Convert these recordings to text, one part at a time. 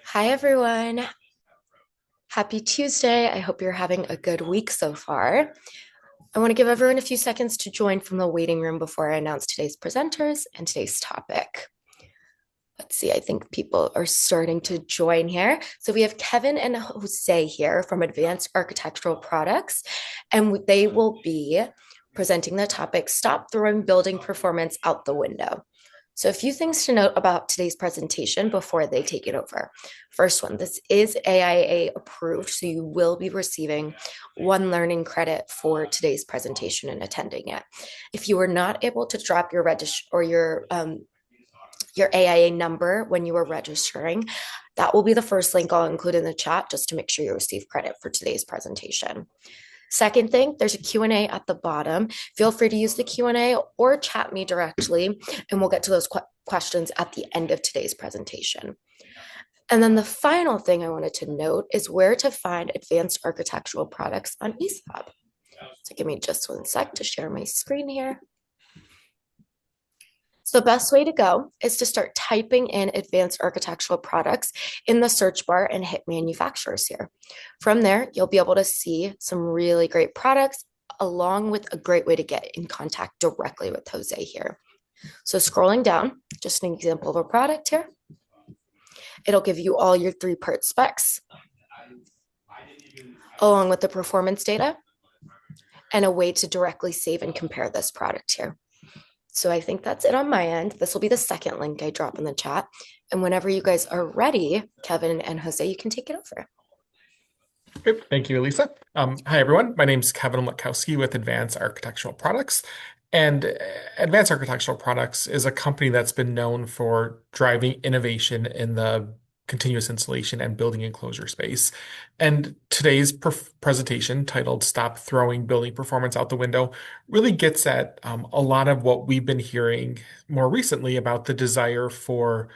Hi, everyone. Happy Tuesday. I hope you're having a good week so far. I want to give everyone a few seconds to join from the waiting room before I announce today's presenters and today's topic. Let's see, I think people are starting to join here. So we have Kevin and Jose here from Advanced Architectural Products, and they will be presenting the topic Stop Throwing Building Performance Out the Window. So, a few things to note about today's presentation before they take it over. First one, this is AIA approved, so you will be receiving one learning credit for today's presentation and attending it. If you were not able to drop your register or your AIA number when you were registering, that will be the first link I'll include in the chat just to make sure you receive credit for today's presentation. Second thing, there's a Q&A at the bottom. Feel free to use the Q&A or chat me directly, and we'll get to those questions at the end of today's presentation. And then the final thing I wanted to note is where to find advanced architectural products on Acelab. So give me just one sec to share my screen here. So the best way to go is to start typing in advanced architectural products in the search bar and hit manufacturers here. From there, you'll be able to see some really great products along with a great way to get in contact directly with Jose here. So scrolling down, just an example of a product here. It'll give you all your 3-part specs along with the performance data and a way to directly save and compare this product here. So I think that's it on my end. This will be the second link I drop in the chat. And whenever you guys are ready, Kevin and Jose, you can take it over. Great. Thank you, Elisa. Hi, everyone. My name is Kevin Mlutkowski with Advanced Architectural Products. And Advanced Architectural Products is a company that's been known for driving innovation in the continuous installation and building enclosure space. And today's presentation, titled Stop Throwing Building Performance Out the Window, really gets at a lot of what we've been hearing more recently about the desire for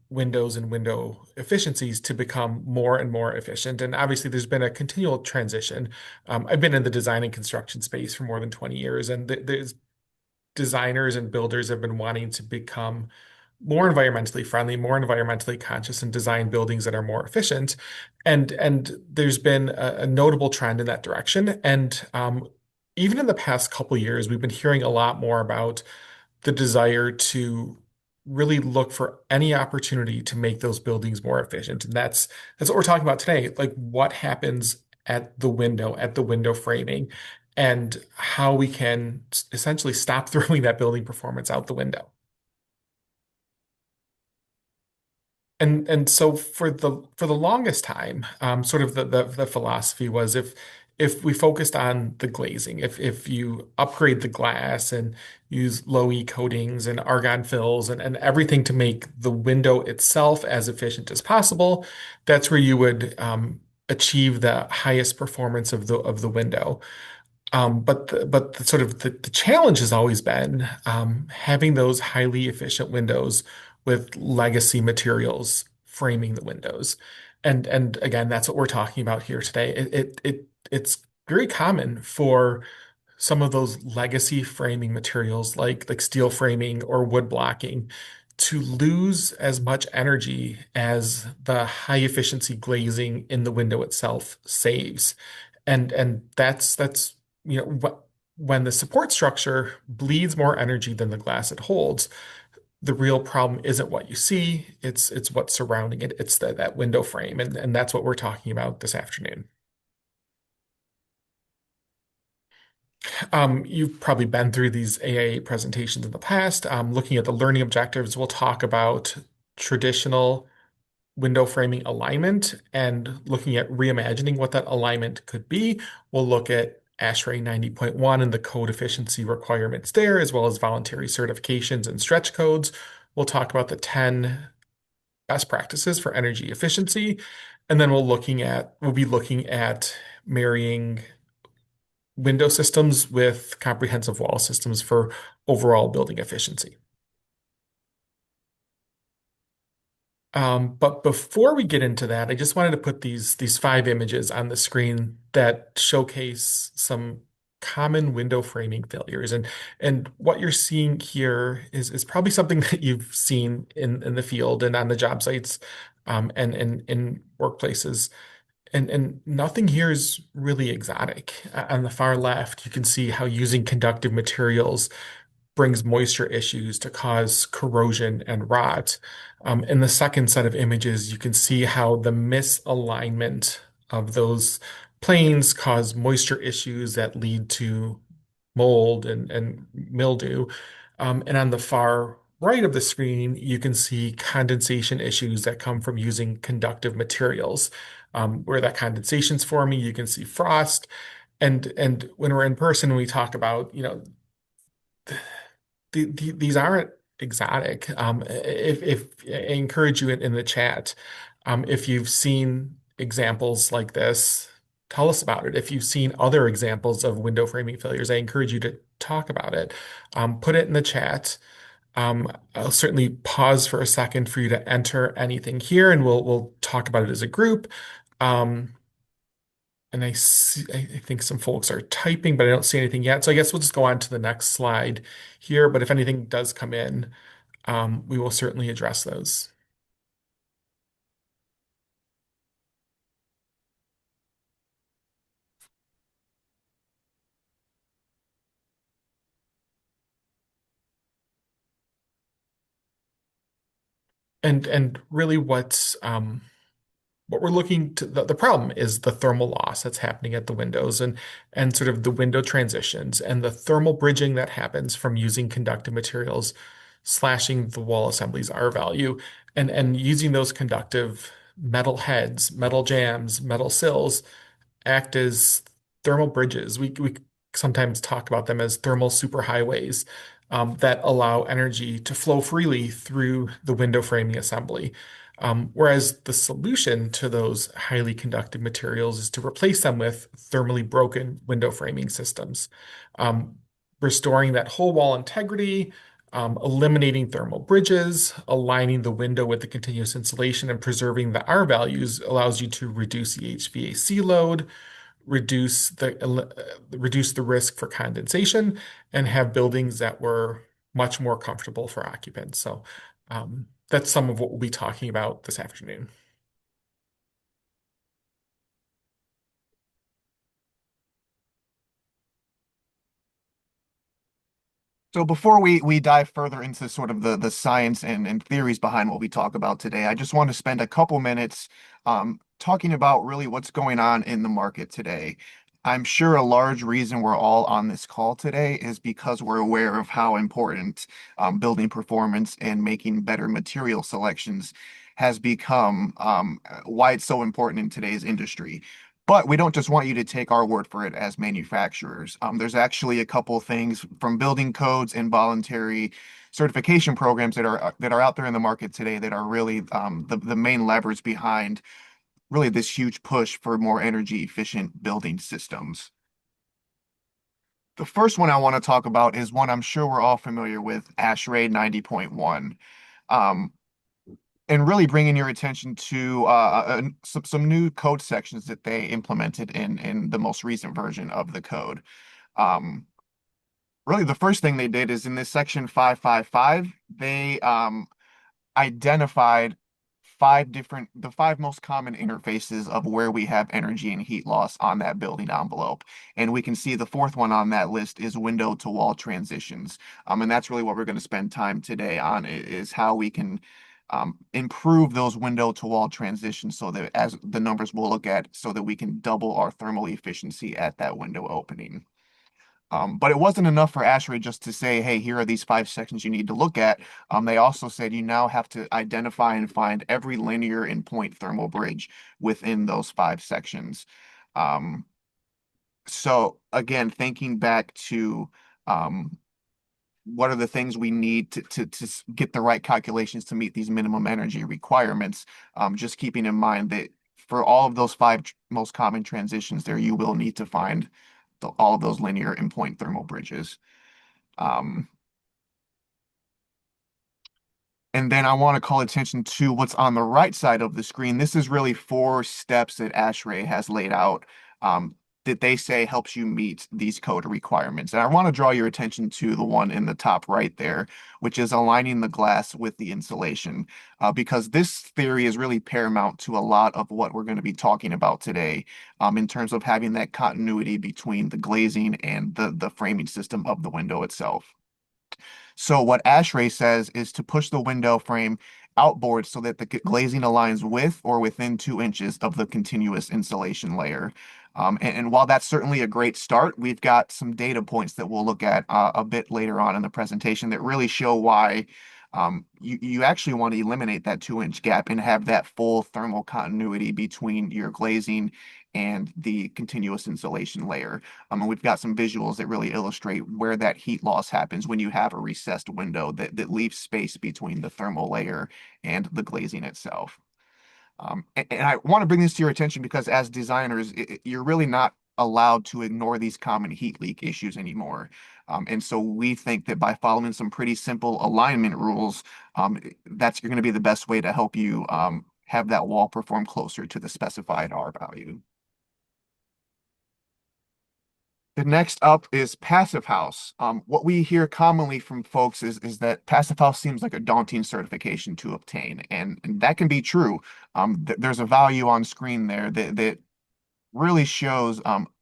windows and window efficiencies to become more and more efficient. And obviously, there's been a continual transition. I've been in the design and construction space for more than 20 years, and there's designers and builders have been wanting to become more environmentally friendly, more environmentally conscious, and design buildings that are more efficient. And there's been a notable trend in that direction. And even in the past couple years, we've been hearing a lot more about the desire to really look for any opportunity to make those buildings more efficient. And that's what we're talking about today. Like what happens at the window framing, and how we can essentially stop throwing that building performance out the window. And so for the longest time, sort of the philosophy was if we focused on the glazing, if you upgrade the glass and use low E coatings and argon fills and everything to make the window itself as efficient as possible, that's where you would achieve the highest performance of the window. But the challenge has always been having those highly efficient windows with legacy materials framing the windows. And again, that's what we're talking about here today. It's very common for some of those legacy framing materials like steel framing or wood blocking to lose as much energy as the high efficiency glazing in the window itself saves. And that's when the support structure bleeds more energy than the glass it holds, the real problem isn't what you see, it's what's surrounding it. It's that window frame, and that's what we're talking about this afternoon. You've probably been through these AIA presentations in the past. Looking at the learning objectives, we'll talk about traditional window framing alignment and looking at reimagining what that alignment could be. We'll look at ASHRAE 90.1 and the code efficiency requirements there, as well as voluntary certifications and stretch codes. We'll talk about the 10 best practices for energy efficiency. And then we'll be looking at marrying window systems with comprehensive wall systems for overall building efficiency. But before we get into that, I just wanted to put these 5 images on the screen that showcase some common window framing failures. And what you're seeing here is probably something that you've seen in the field and on the job sites and in workplaces. And nothing here is really exotic. On the far left, you can see how using conductive materials brings moisture issues to cause corrosion and rot. In the second set of images, you can see how the misalignment of those planes cause moisture issues that lead to mold and mildew. And on the far right of the screen, you can see condensation issues that come from using conductive materials. Where that condensation's forming, you can see frost. And when we're in person, we talk about, these aren't exotic. If I encourage you in the chat, if you've seen examples like this, tell us about it. If you've seen other examples of window framing failures, I encourage you to talk about it. Put it in the chat. I'll certainly pause for a second for you to enter anything here, and we'll talk about it as a group. Um, and I think some folks are typing, but I don't see anything yet. So I guess we'll just go on to the next slide here. But if anything does come in, we will certainly address those. And really what we're looking to the problem is the thermal loss that's happening at the windows and sort of the window transitions and the thermal bridging that happens from using conductive materials, slashing the wall assemblies R value, and using those conductive metal heads, metal jambs, metal sills act as thermal bridges. We sometimes talk about them as thermal superhighways that allow energy to flow freely through the window framing assembly. Whereas the solution to those highly conductive materials is to replace them with thermally broken window framing systems, um, restoring that whole wall integrity, eliminating thermal bridges, aligning the window with the continuous insulation, and preserving the R values allows you to reduce the HVAC load, reduce the risk for condensation, and have buildings that were much more comfortable for occupants. So that's some of what we'll be talking about this afternoon. So before we dive further into sort of the science and theories behind what we talk about today, I just want to spend a couple minutes talking about really what's going on in the market today. I'm sure a large reason we're all on this call today is because we're aware of how important building performance and making better material selections has become, why it's so important in today's industry. But we don't just want you to take our word for it as manufacturers. There's actually a couple things from building codes and voluntary certification programs that are out there in the market today that are really the main levers behind really this huge push for more energy efficient building systems. The first one I want to talk about is one I'm sure we're all familiar with, ASHRAE 90.1. Um, and really bringing your attention to some new code sections that they implemented in the most recent version of the code. Um, Really, the first thing they did is in this section 555, they identified the five most common interfaces of where we have energy and heat loss on that building envelope. And we can see the fourth one on that list is window to wall transitions. And that's really what we're going to spend time today on is how we can improve those window to wall transitions so that as the numbers we'll look at so that we can double our thermal efficiency at that window opening. But it wasn't enough for ASHRAE just to say, hey, here are these five sections you need to look at. They also said you now have to identify and find every linear and point thermal bridge within those five sections. Um, so again, thinking back to what are the things we need to get the right calculations to meet these minimum energy requirements, just keeping in mind that for all of those five most common transitions there, you will need to find all of those linear and point thermal bridges. Um, and then I want to call attention to what's on the right side of the screen. This is really four steps that ASHRAE has laid out that they say helps you meet these code requirements. And I want to draw your attention to the one in the top right there, which is aligning the glass with the insulation, because this theory is really paramount to a lot of what we're going to be talking about today, in terms of having that continuity between the glazing and the framing system of the window itself. So what ASHRAE says is to push the window frame outboard so that the glazing aligns with or within 2 inches of the continuous insulation layer. And while that's certainly a great start, we've got some data points that we'll look at a bit later on in the presentation that really show why you actually want to eliminate that 2 inch gap and have that full thermal continuity between your glazing and the continuous insulation layer. And we've got some visuals that really illustrate where that heat loss happens when you have a recessed window that leaves space between the thermal layer and the glazing itself. And I want to bring this to your attention because as designers, you're really not allowed to ignore these common heat leak issues anymore. And so we think that by following some pretty simple alignment rules, that's going to be the best way to help you have that wall perform closer to the specified R value. The next up is Passive House. What we hear commonly from folks is that Passive House seems like a daunting certification to obtain, and that can be true. There's a value on screen there that really shows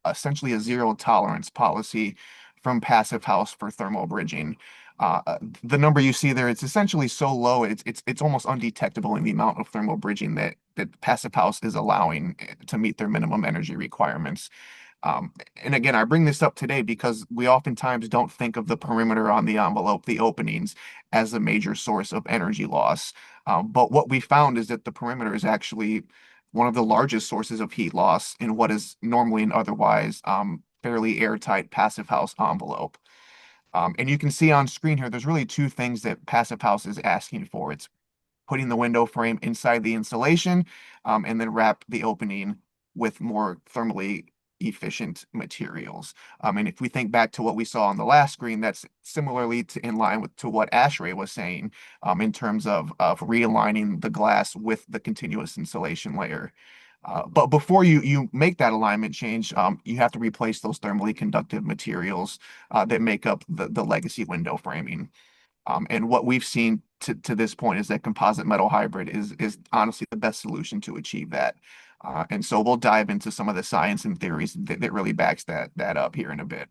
essentially a zero tolerance policy from Passive House for thermal bridging. The number you see there, it's essentially so low, it's almost undetectable in the amount of thermal bridging that Passive House is allowing to meet their minimum energy requirements. And again, I bring this up today because we oftentimes don't think of the perimeter on the envelope, the openings, as a major source of energy loss. But what we found is that the perimeter is actually one of the largest sources of heat loss in what is normally and otherwise fairly airtight passive house envelope. And you can see on screen here, there's really two things that Passive House is asking for. It's putting the window frame inside the insulation, and then wrap the opening with more thermally efficient materials. And if we think back to what we saw on the last screen, that's similarly in line to what ASHRAE was saying, in terms of realigning the glass with the continuous insulation layer. But before you make that alignment change, you have to replace those thermally conductive materials that make up the legacy window framing. And what we've seen to this point is that composite metal hybrid is honestly the best solution to achieve that. And so we'll dive into some of the science and theories that really backs that up here in a bit.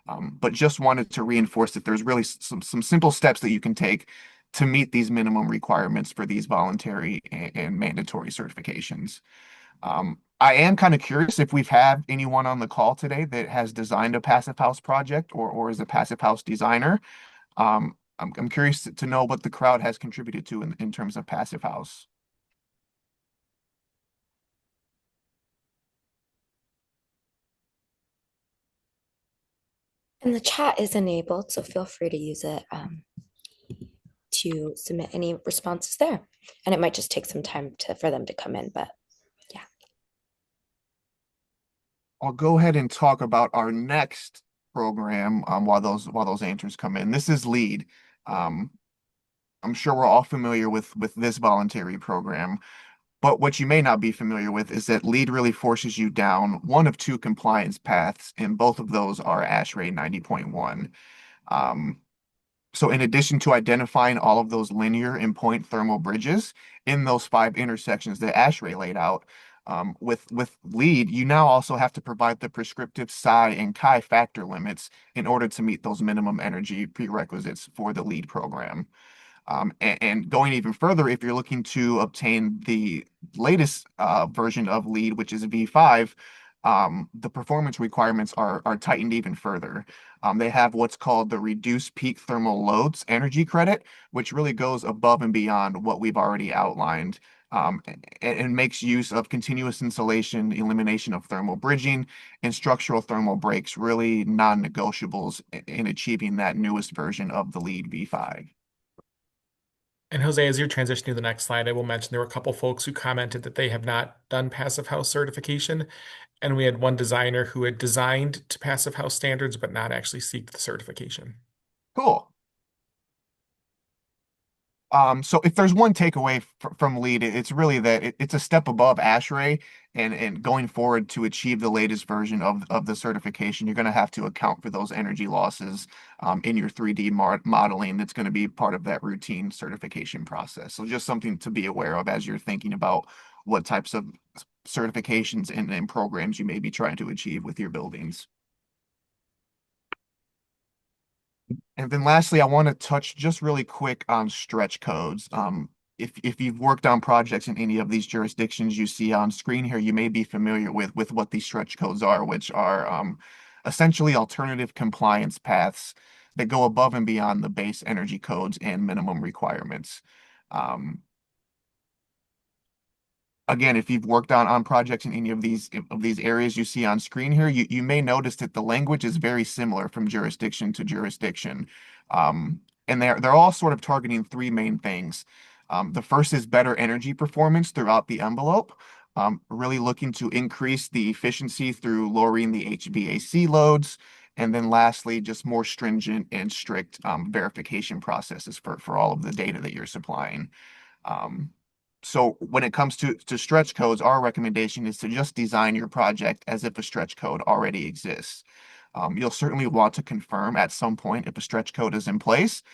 But just wanted to reinforce that there's really some simple steps that you can take to meet these minimum requirements for these voluntary and mandatory certifications. I am kind of curious if we've had anyone on the call today that has designed a passive house project or is a passive house designer. I'm curious to know what the crowd has contributed to in terms of passive house. And the chat is enabled, so feel free to use it to submit any responses there. And it might just take some time for them to come in, but yeah. I'll go ahead and talk about our next program while those answers come in. This is LEED. Um, I'm sure we're all familiar with this voluntary program, but what you may not be familiar with is that LEED really forces you down one of two compliance paths, and both of those are ASHRAE 90.1. Um, So in addition to identifying all of those linear and point thermal bridges in those 5 intersections that ASHRAE laid out, with LEED, you now also have to provide the prescriptive psi and chi factor limits in order to meet those minimum energy prerequisites for the LEED program. And going even further, if you're looking to obtain the latest version of LEED, which is V5, the performance requirements are tightened even further. They have what's called the reduced peak thermal loads energy credit, which really goes above and beyond what we've already outlined, and makes use of continuous insulation, elimination of thermal bridging, and structural thermal breaks, really non-negotiables in achieving that newest version of the LEED V5. And Jose, as you're transitioning to the next slide, I will mention there were a couple folks who commented that they have not done passive house certification. And we had one designer who had designed to passive house standards, but not actually seek the certification. Cool. So if there's one takeaway from LEED, it's really that it's a step above ASHRAE, and going forward to achieve the latest version of the certification, you're going to have to account for those energy losses in your 3D modeling. That's going to be part of that routine certification process. So just something to be aware of as you're thinking about what types of certifications and programs you may be trying to achieve with your buildings. And then lastly, I want to touch just really quick on stretch codes. If you've worked on projects in any of these jurisdictions you see on screen here, you may be familiar with what these stretch codes are, which are essentially alternative compliance paths that go above and beyond the base energy codes and minimum requirements. Um, Again, if you've worked on projects in any of these areas you see on screen here, you may notice that the language is very similar from jurisdiction to jurisdiction. And they're all sort of targeting three main things. The first is better energy performance throughout the envelope, really looking to increase the efficiency through lowering the HVAC loads. And then lastly, just more stringent and strict verification processes for all of the data that you're supplying. Um, so when it comes to stretch codes, our recommendation is to just design your project as if a stretch code already exists. You'll certainly want to confirm at some point if a stretch code is in place,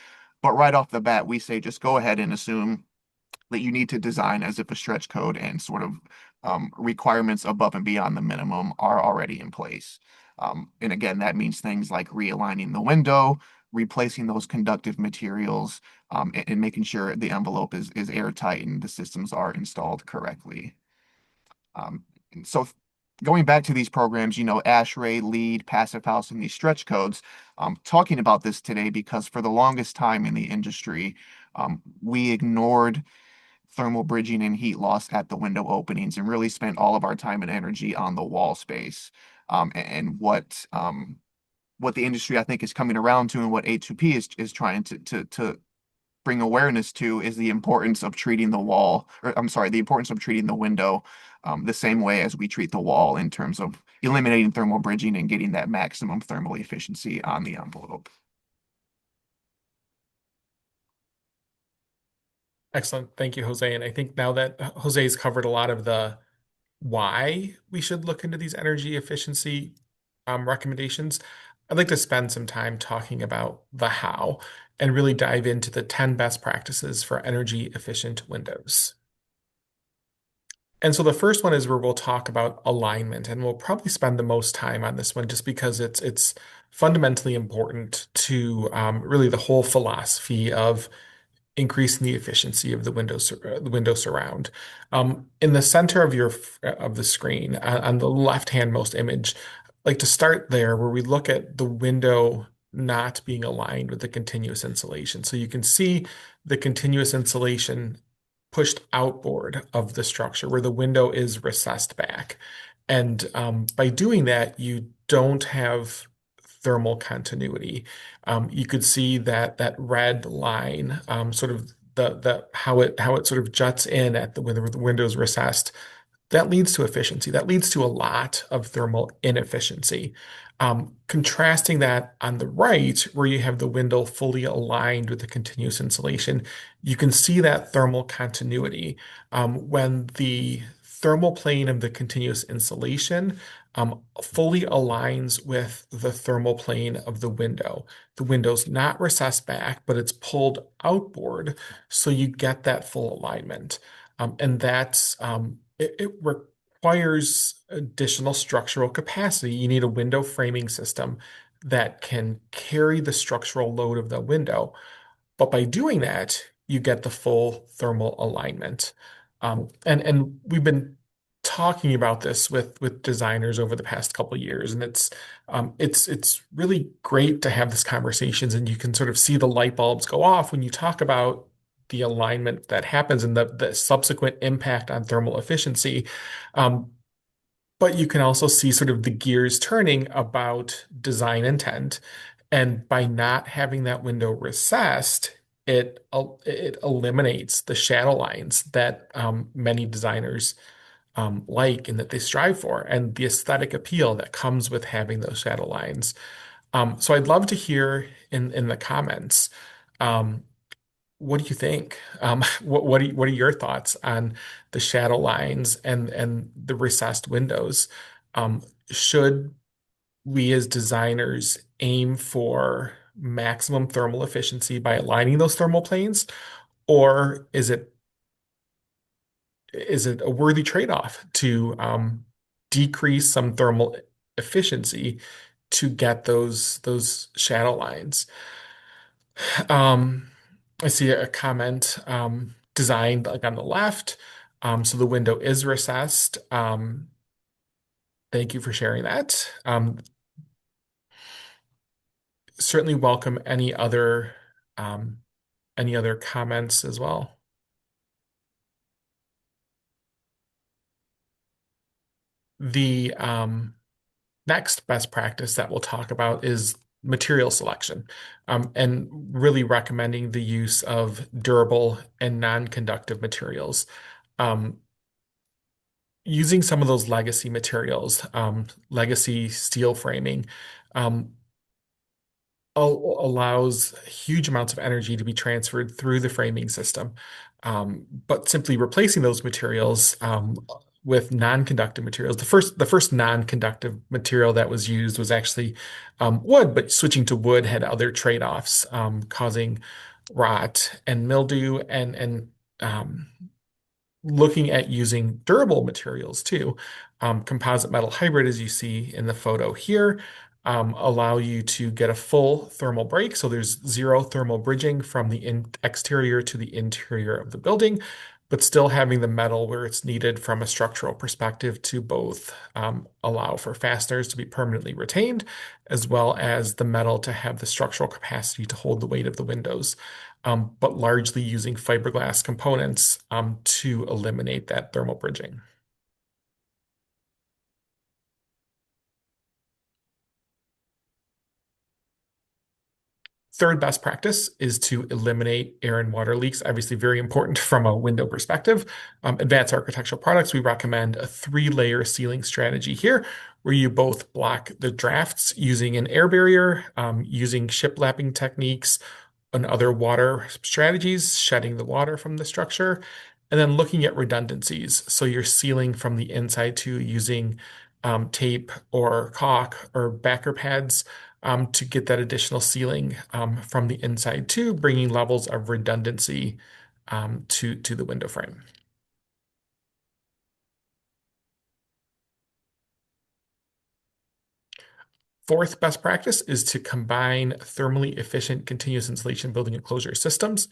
but right off the bat, we say just go ahead and assume that you need to design as if a stretch code and sort of requirements above and beyond the minimum are already in place. And again, that means things like realigning the window, replacing those conductive materials, and making sure the envelope is airtight and the systems are installed correctly. And so going back to these programs, ASHRAE, LEED, Passive House, and these stretch codes, talking about this today because for the longest time in the industry, we ignored thermal bridging and heat loss at the window openings and really spent all of our time and energy on the wall space. And what the industry I think is coming around to and what A2P is trying to bring awareness to is the importance of treating the wall, or I'm sorry, the importance of treating the window the same way as we treat the wall in terms of eliminating thermal bridging and getting that maximum thermal efficiency on the envelope. Excellent. Thank you, Jose. And I think now that Jose's covered a lot of the why we should look into these energy efficiency recommendations, I'd like to spend some time talking about the how and really dive into the 10 best practices for energy efficient windows. And so the first one is where we'll talk about alignment, and we'll probably spend the most time on this one just because it's fundamentally important to really the whole philosophy of increasing the efficiency of the window surround. In the center of of the screen, on the left-hand most image, I'd like to start there where we look at the window not being aligned with the continuous insulation. So you can see the continuous insulation pushed outboard of the structure where the window is recessed back. And by doing that, you don't have thermal continuity. You could see that red line, sort of the how it sort of juts in at the where the window is recessed. That leads to efficiency. That leads to a lot of thermal inefficiency. Contrasting that on the right, where you have the window fully aligned with the continuous insulation, you can see that thermal continuity. When the thermal plane of the continuous insulation fully aligns with the thermal plane of the window. The window's not recessed back, but it's pulled outboard, so you get that full alignment. And it requires additional structural capacity. You need a window framing system that can carry the structural load of the window. But by doing that, you get the full thermal alignment. And we've been talking about this with designers over the past couple of years, and it's really great to have these conversations, and you can sort of see the light bulbs go off when you talk about the alignment that happens and the subsequent impact on thermal efficiency. Um, but you can also see sort of the gears turning about design intent. And by not having that window recessed, it eliminates the shadow lines that many designers like and that they strive for, and the aesthetic appeal that comes with having those shadow lines. So I'd love to hear in the comments, um, what do you think? What are your thoughts on the shadow lines and the recessed windows? Should we as designers aim for maximum thermal efficiency by aligning those thermal planes, or is it a worthy trade-off to decrease some thermal efficiency to get those shadow lines? Um, I see a comment designed like on the left. So the window is recessed. Thank you for sharing that. Certainly welcome any other comments as well. The next best practice that we'll talk about is material selection, and really recommending the use of durable and non-conductive materials. Um, Using some of those legacy materials, legacy steel framing, um, allows huge amounts of energy to be transferred through the framing system. But simply replacing those materials with non-conductive materials, the first non-conductive material that was used was actually wood, but switching to wood had other trade-offs, causing rot and mildew and um, looking at using durable materials too. Composite metal hybrid, as you see in the photo here, allow you to get a full thermal break. So there's zero thermal bridging from the exterior to the interior of the building, but still having the metal where it's needed from a structural perspective to both allow for fasteners to be permanently retained, as well as the metal to have the structural capacity to hold the weight of the windows, but largely using fiberglass components to eliminate that thermal bridging. Third best practice is to eliminate air and water leaks. Obviously, very important from a window perspective. Advanced architectural products, we recommend a three-layer sealing strategy here, where you both block the drafts using an air barrier, using shiplapping techniques, and other water strategies, shedding the water from the structure, and then looking at redundancies. So you're sealing from the inside too, using tape or caulk or backer pads to get that additional sealing from the inside too, bringing levels of redundancy to the window frame. Fourth best practice is to combine thermally efficient continuous insulation building enclosure systems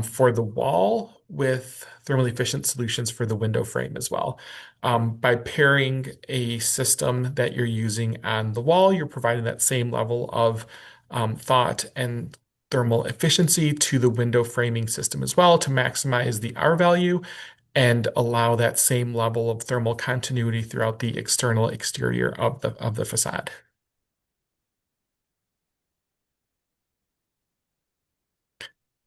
for the wall with thermally efficient solutions for the window frame as well. By pairing a system that you're using on the wall, you're providing that same level of thought and thermal efficiency to the window framing system as well to maximize the R value and allow that same level of thermal continuity throughout the external exterior of the facade.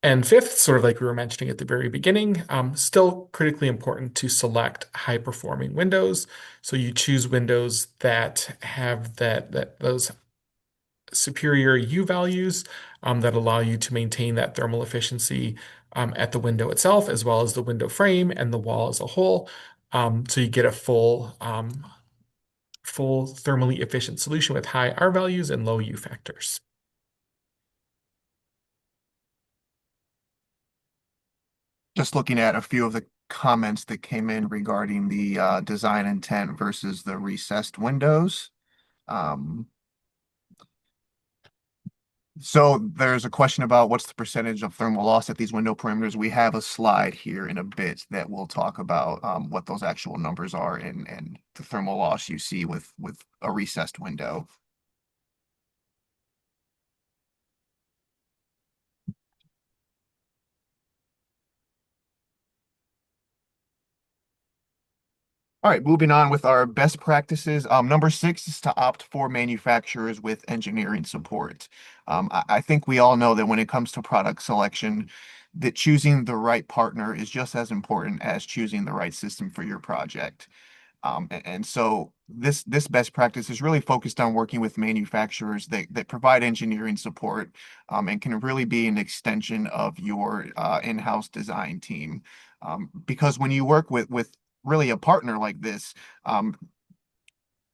And fifth, sort of like we were mentioning at the very beginning, still critically important to select high-performing windows. So you choose windows that have those superior U values that allow you to maintain that thermal efficiency at the window itself, as well as the window frame and the wall as a whole. So you get a full thermally efficient solution with high R values and low U factors. Just looking at a few of the comments that came in regarding the design intent versus the recessed windows. Um, so there's a question about what's the percentage of thermal loss at these window perimeters. We have a slide here in a bit that will talk about what those actual numbers are and the thermal loss you see with a recessed window. All right, moving on with our best practices. Number 6 is to opt for manufacturers with engineering support. I think we all know that when it comes to product selection, that choosing the right partner is just as important as choosing the right system for your project. And so this best practice is really focused on working with manufacturers that provide engineering support, and can really be an extension of your in-house design team. Because when you work with really a partner like this,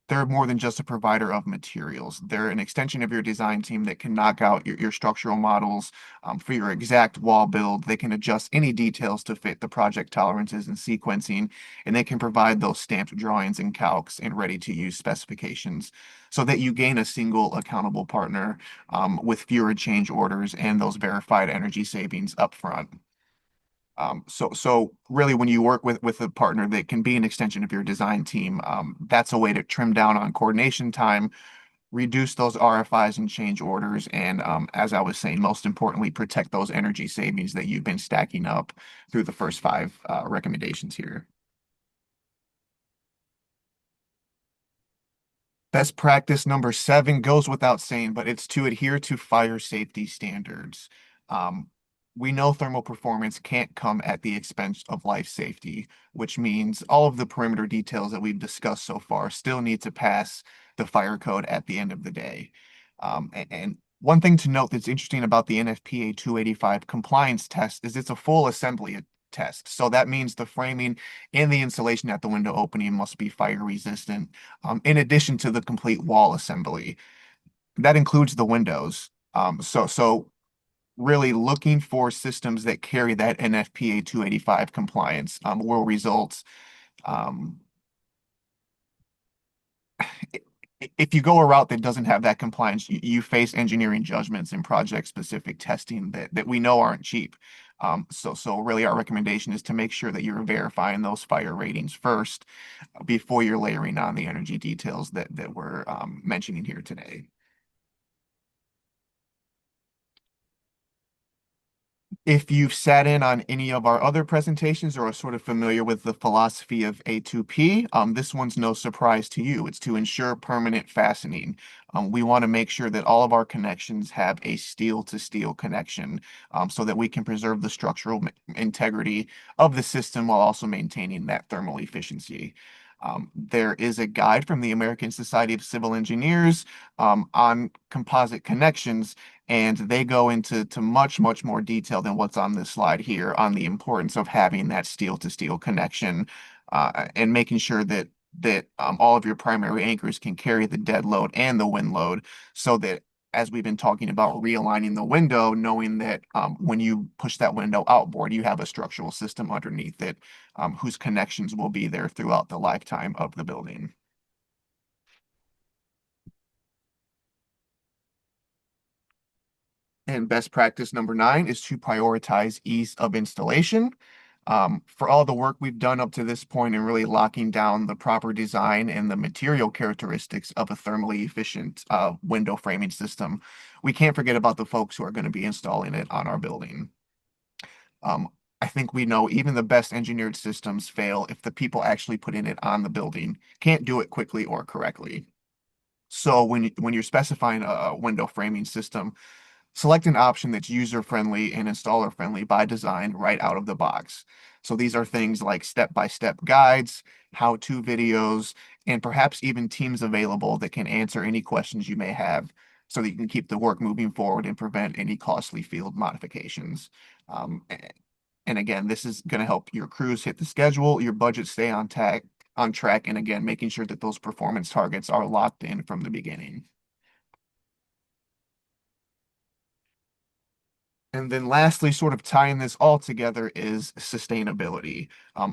they're more than just a provider of materials. They're an extension of your design team that can knock out your structural models for your exact wall build. They can adjust any details to fit the project tolerances and sequencing, and they can provide those stamped drawings and calcs and ready-to-use specifications so that you gain a single accountable partner with fewer change orders and those verified energy savings upfront. So really, when you work with a partner that can be an extension of your design team, that's a way to trim down on coordination time, reduce those RFIs and change orders, and as I was saying, most importantly, protect those energy savings that you've been stacking up through the first five recommendations here. Best practice number 7 goes without saying, but it's to adhere to fire safety standards. Um, we know thermal performance can't come at the expense of life safety, which means all of the perimeter details that we've discussed so far still need to pass the fire code at the end of the day. And one thing to note that's interesting about the NFPA 285 compliance test is it's a full assembly test. So that means the framing and the insulation at the window opening must be fire resistant, in addition to the complete wall assembly. That includes the windows. So really looking for systems that carry that NFPA 285 compliance will result. Um, if you go a route that doesn't have that compliance, you face engineering judgments and project-specific testing that we know aren't cheap. So really our recommendation is to make sure that you're verifying those fire ratings first before you're layering on the energy details that we're mentioning here today. If you've sat in on any of our other presentations or are sort of familiar with the philosophy of A2P, this one's no surprise to you. It's to ensure permanent fastening. We want to make sure that all of our connections have a steel-to-steel connection, so that we can preserve the structural integrity of the system while also maintaining that thermal efficiency. There is a guide from the American Society of Civil Engineers on composite connections, and they go into much more detail than what's on this slide here on the importance of having that steel-to-steel connection, and making sure that all of your primary anchors can carry the dead load and the wind load, so that as we've been talking about realigning the window, knowing that when you push that window outboard, you have a structural system underneath it, whose connections will be there throughout the lifetime of the building. And best practice number 9 is to prioritize ease of installation. For all the work we've done up to this point in really locking down the proper design and the material characteristics of a thermally efficient window framing system, we can't forget about the folks who are going to be installing it on our building. Um, I think we know even the best engineered systems fail if the people actually putting it on the building can't do it quickly or correctly. So when you're specifying a window framing system, select an option that's user-friendly and installer-friendly by design right out of the box. So these are things like step-by-step guides, how-to videos, and perhaps even teams available that can answer any questions you may have so that you can keep the work moving forward and prevent any costly field modifications. And again, this is going to help your crews hit the schedule, your budget stay on track, and again, making sure that those performance targets are locked in from the beginning. And then lastly, sort of tying this all together is sustainability.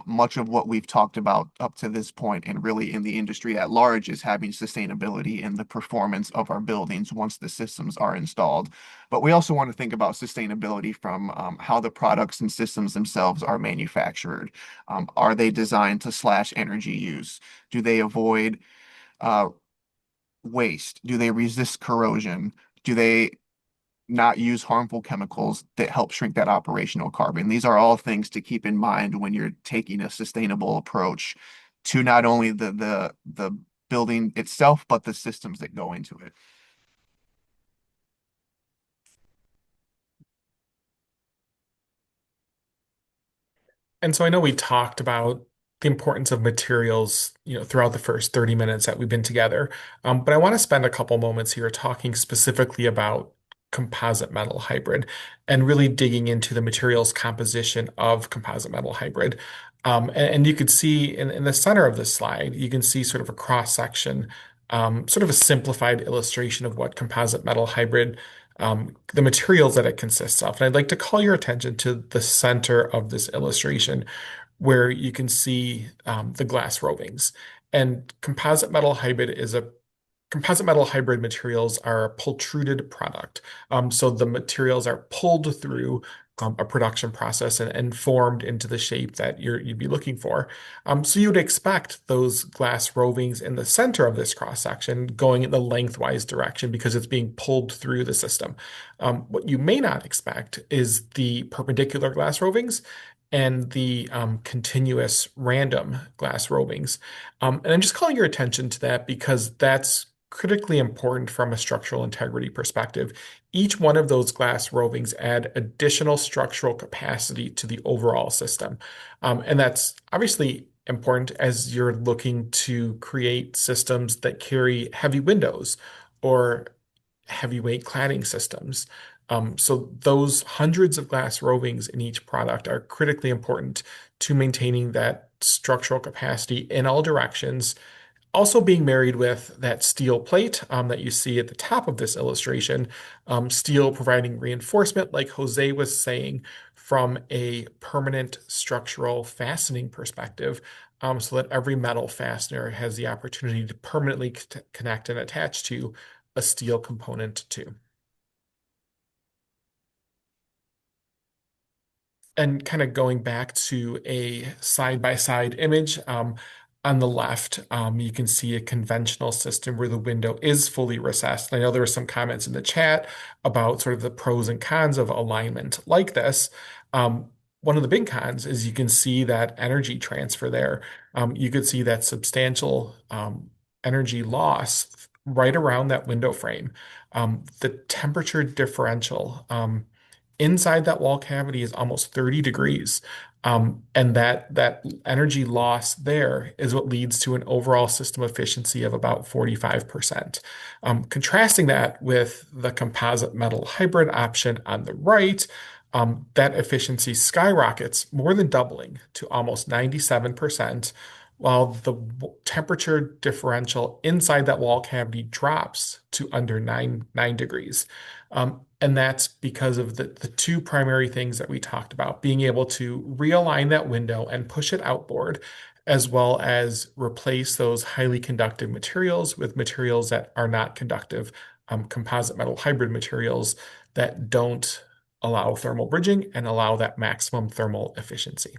Much of what we've talked about up to this point and really in the industry at large is having sustainability in the performance of our buildings once the systems are installed. But we also want to think about sustainability from how the products and systems themselves are manufactured. Are they designed to slash energy use? Do they avoid uh, waste? Do they resist corrosion? Do they not use harmful chemicals that help shrink that operational carbon? These are all things to keep in mind when you're taking a sustainable approach to not only the building itself, but the systems that go into it. And so I know we talked about the importance of materials, throughout the first 30 minutes that we've been together. But I want to spend a couple moments here talking specifically about composite metal hybrid and really digging into the materials composition of composite metal hybrid. And you could see in the center of this slide, you can see sort of a cross section, sort of a simplified illustration of what composite metal hybrid, the materials that it consists of. And I'd like to call your attention to the center of this illustration, where you can see the glass rovings. And composite metal hybrid materials are a pultruded product. So the materials are pulled through a production process and formed into the shape that you'd be looking for. So you would expect those glass rovings in the center of this cross section going in the lengthwise direction because it's being pulled through the system. What you may not expect is the perpendicular glass rovings and the continuous random glass rovings. And I'm just calling your attention to that because that's critically important from a structural integrity perspective. Each one of those glass rovings add additional structural capacity to the overall system. And that's obviously important as you're looking to create systems that carry heavy windows or heavyweight cladding systems. So those hundreds of glass rovings in each product are critically important to maintaining that structural capacity in all directions. Also being married with that steel plate that you see at the top of this illustration, steel providing reinforcement, like Jose was saying, from a permanent structural fastening perspective, so that every metal fastener has the opportunity to permanently connect and attach to a steel component too. And kind of going back to a side-by-side image, on the left, you can see a conventional system where the window is fully recessed. I know there were some comments in the chat about sort of the pros and cons of alignment like this. One of the big cons is you can see that energy transfer there. You could see that substantial energy loss right around that window frame. The temperature differential inside that wall cavity is almost 30 degrees. And that energy loss there is what leads to an overall system efficiency of about 45%. Contrasting that with the composite metal hybrid option on the right, that efficiency skyrockets, more than doubling to almost 97%, while the temperature differential inside that wall cavity drops to under nine degrees. And that's because of the two primary things that we talked about, being able to realign that window and push it outboard, as well as replace those highly conductive materials with materials that are not conductive, composite metal hybrid materials that don't allow thermal bridging and allow that maximum thermal efficiency.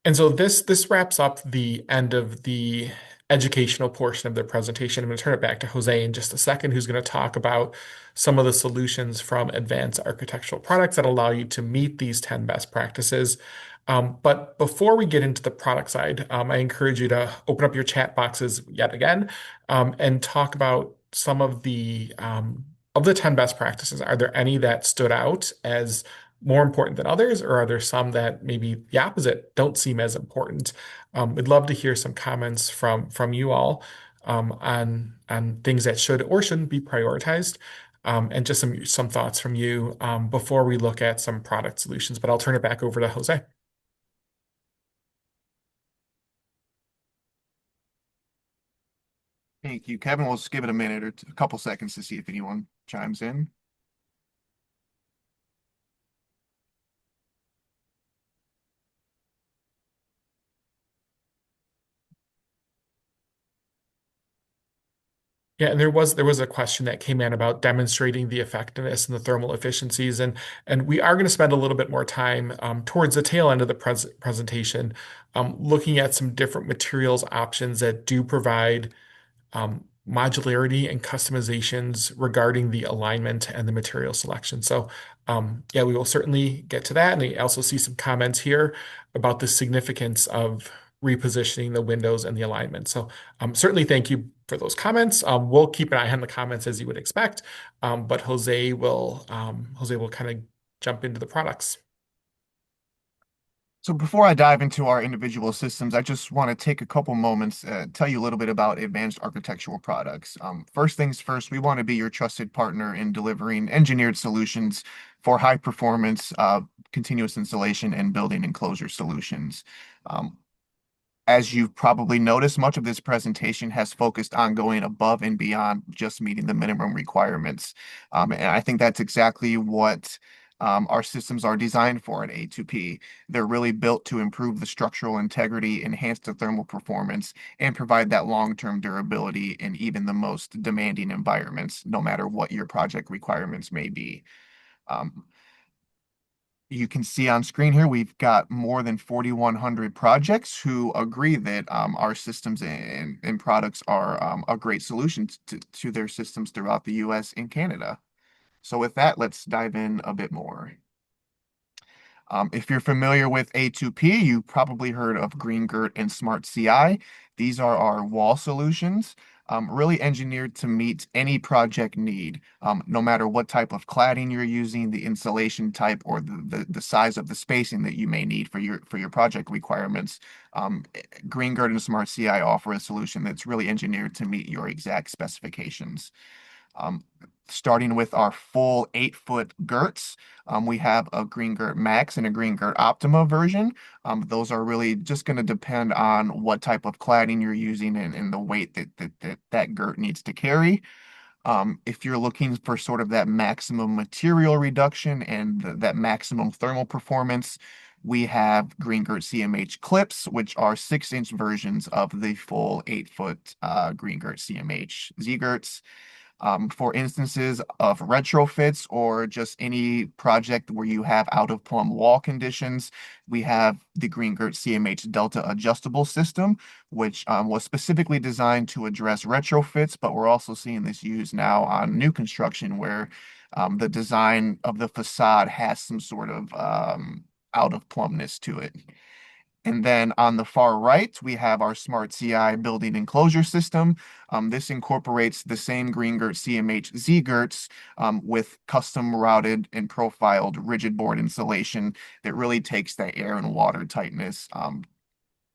And so this wraps up the end of the educational portion of the presentation. I'm going to turn it back to Jose in just a second, who's going to talk about some of the solutions from advanced architectural products that allow you to meet these 10 best practices. But before we get into the product side, I encourage you to open up your chat boxes yet again, and talk about some of the 10 best practices. Are there any that stood out as more important than others, or are there some that maybe the opposite don't seem as important? We'd love to hear some comments from you all, on things that should or shouldn't be prioritized, and just some thoughts from you before we look at some product solutions. But I'll turn it back over to Jose. Thank you, Kevin. We'll just give it a minute or a couple seconds to see if anyone chimes in. Yeah, and there was a question that came in about demonstrating the effectiveness and the thermal efficiencies, and we are going to spend a little bit more time towards the tail end of the presentation, looking at some different materials options that do provide modularity and customizations regarding the alignment and the material selection. So yeah, we will certainly get to that. And I also see some comments here about the significance of repositioning the windows and the alignment. So certainly thank you for those comments. We'll keep an eye on the comments as you would expect, but Jose will kind of jump into the products. So before I dive into our individual systems, I just want to take a couple moments, tell you a little bit about advanced architectural products. First things first, we want to be your trusted partner in delivering engineered solutions for high performance, continuous installation and building enclosure solutions. Um, as you've probably noticed, much of this presentation has focused on going above and beyond just meeting the minimum requirements. And I think that's exactly what our systems are designed for at A2P. They're really built to improve the structural integrity, enhance the thermal performance, and provide that long-term durability in even the most demanding environments, no matter what your project requirements may be. Um, you can see on screen here, we've got more than 4,100 projects who agree that our systems and products are a great solution to their systems throughout the US and Canada. So with that, let's dive in a bit more. If you're familiar with A2P, you probably heard of GreenGirt and Smart CI. These are our wall solutions, really engineered to meet any project need, no matter what type of cladding you're using, the insulation type, or the size of the spacing that you may need for your project requirements. GreenGirt and Smart CI offer a solution that's really engineered to meet your exact specifications. Um, Starting with our full 8-foot girts, we have a Green Girt Max and a Green Girt Optima version. Those are really just going to depend on what type of cladding you're using and the weight that girt needs to carry. If you're looking for sort of that maximum material reduction and that maximum thermal performance, we have Green Girt CMH clips, which are 6-inch versions of the full 8-foot Green Girt CMH Z-girts. For instances of retrofits or just any project where you have out of plumb wall conditions, we have the Green Girt CMH Delta adjustable system, which was specifically designed to address retrofits, but we're also seeing this used now on new construction where the design of the facade has some sort of out of plumbness to it. And then on the far right, we have our Smart CI building enclosure system. This incorporates the same GreenGirt CMH Z-girts with custom routed and profiled rigid board insulation that really takes that air and water tightness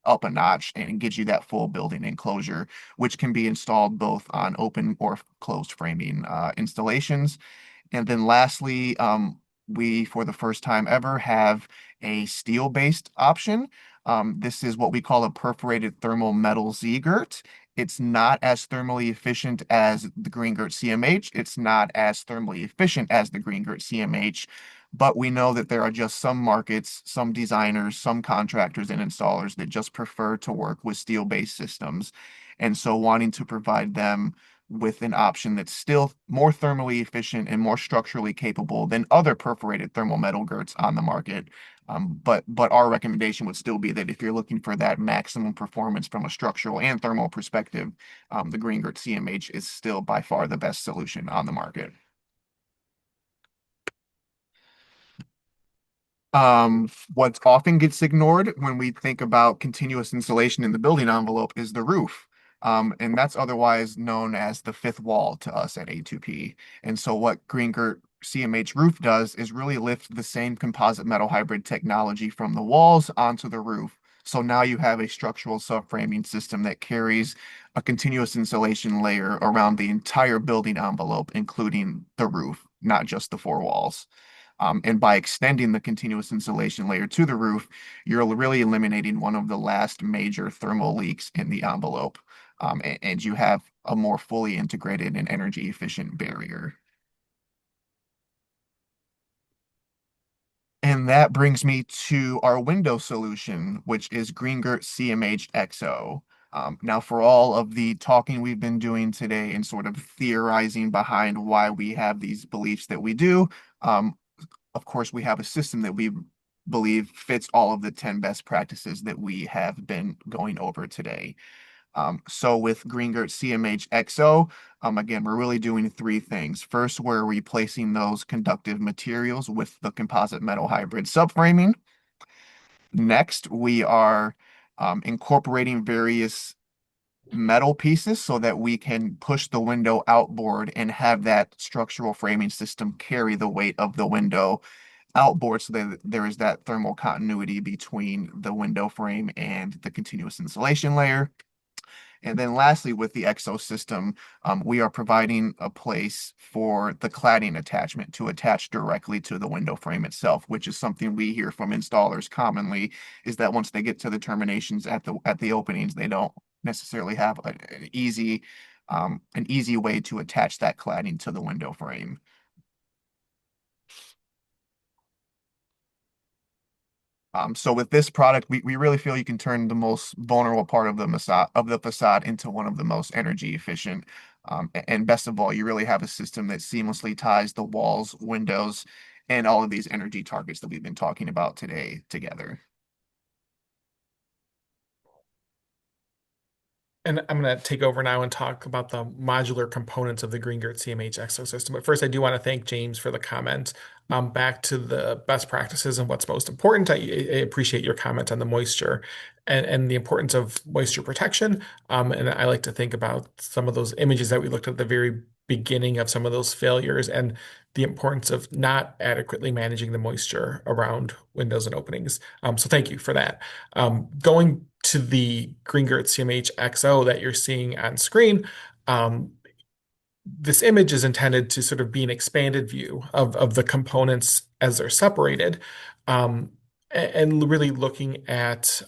up a notch and gives you that full building enclosure, which can be installed both on open or closed framing installations. And then lastly, we, for the first time ever, have a steel-based option. This is what we call a perforated thermal metal Z-girt. It's not as thermally efficient as the GreenGirt CMH. It's not as thermally efficient as the GreenGirt CMH, but we know that there are just some markets, some designers, some contractors and installers that just prefer to work with steel-based systems. And so wanting to provide them with an option that's still more thermally efficient and more structurally capable than other perforated thermal metal girts on the market. But our recommendation would still be that if you're looking for that maximum performance from a structural and thermal perspective, the GreenGirt CMH is still by far the best solution on the market. What often gets ignored when we think about continuous insulation in the building envelope is the roof. And that's otherwise known as the fifth wall to us at A2P. And so what GreenGirt CMH roof does is really lift the same composite metal hybrid technology from the walls onto the roof. So now you have a structural subframing system that carries a continuous insulation layer around the entire building envelope, including the roof, not just the four walls. And by extending the continuous insulation layer to the roof, you're really eliminating one of the last major thermal leaks in the envelope. And you have a more fully integrated and energy efficient barrier. And that brings me to our window solution, which is GreenGirt CMH XO. Now, for all of the talking we've been doing today and sort of theorizing behind why we have these beliefs that we do, of course, we have a system that we believe fits all of the 10 best practices that we have been going over today. So with GreenGirt CMH XO, again, we're really doing three things. First, we're replacing those conductive materials with the composite metal hybrid subframing. Next, we are incorporating various metal pieces so that we can push the window outboard and have that structural framing system carry the weight of the window outboard so that there is that thermal continuity between the window frame and the continuous insulation layer. And then lastly, with the exosystem, we are providing a place for the cladding attachment to attach directly to the window frame itself, which is something we hear from installers commonly, is that once they get to the terminations at the openings, they don't necessarily have an easy way to attach that cladding to the window frame. So with this product, we really feel you can turn the most vulnerable part of the facade into one of the most energy efficient. And best of all, you really have a system that seamlessly ties the walls, windows, and all of these energy targets that we've been talking about today together. And I'm going to take over now and talk about the modular components of the Greengert CMH exosystem. But first, I do want to thank James for the comment. Back to the best practices and what's most important. I appreciate your comment on the moisture and the importance of moisture protection. And I like to think about some of those images that we looked at the very beginning of some of those failures and the importance of not adequately managing the moisture around windows and openings. So thank you for that. Going to the Greengert CMH XO that you're seeing on screen, this image is intended to sort of be an expanded view of the components as they're separated, and really looking at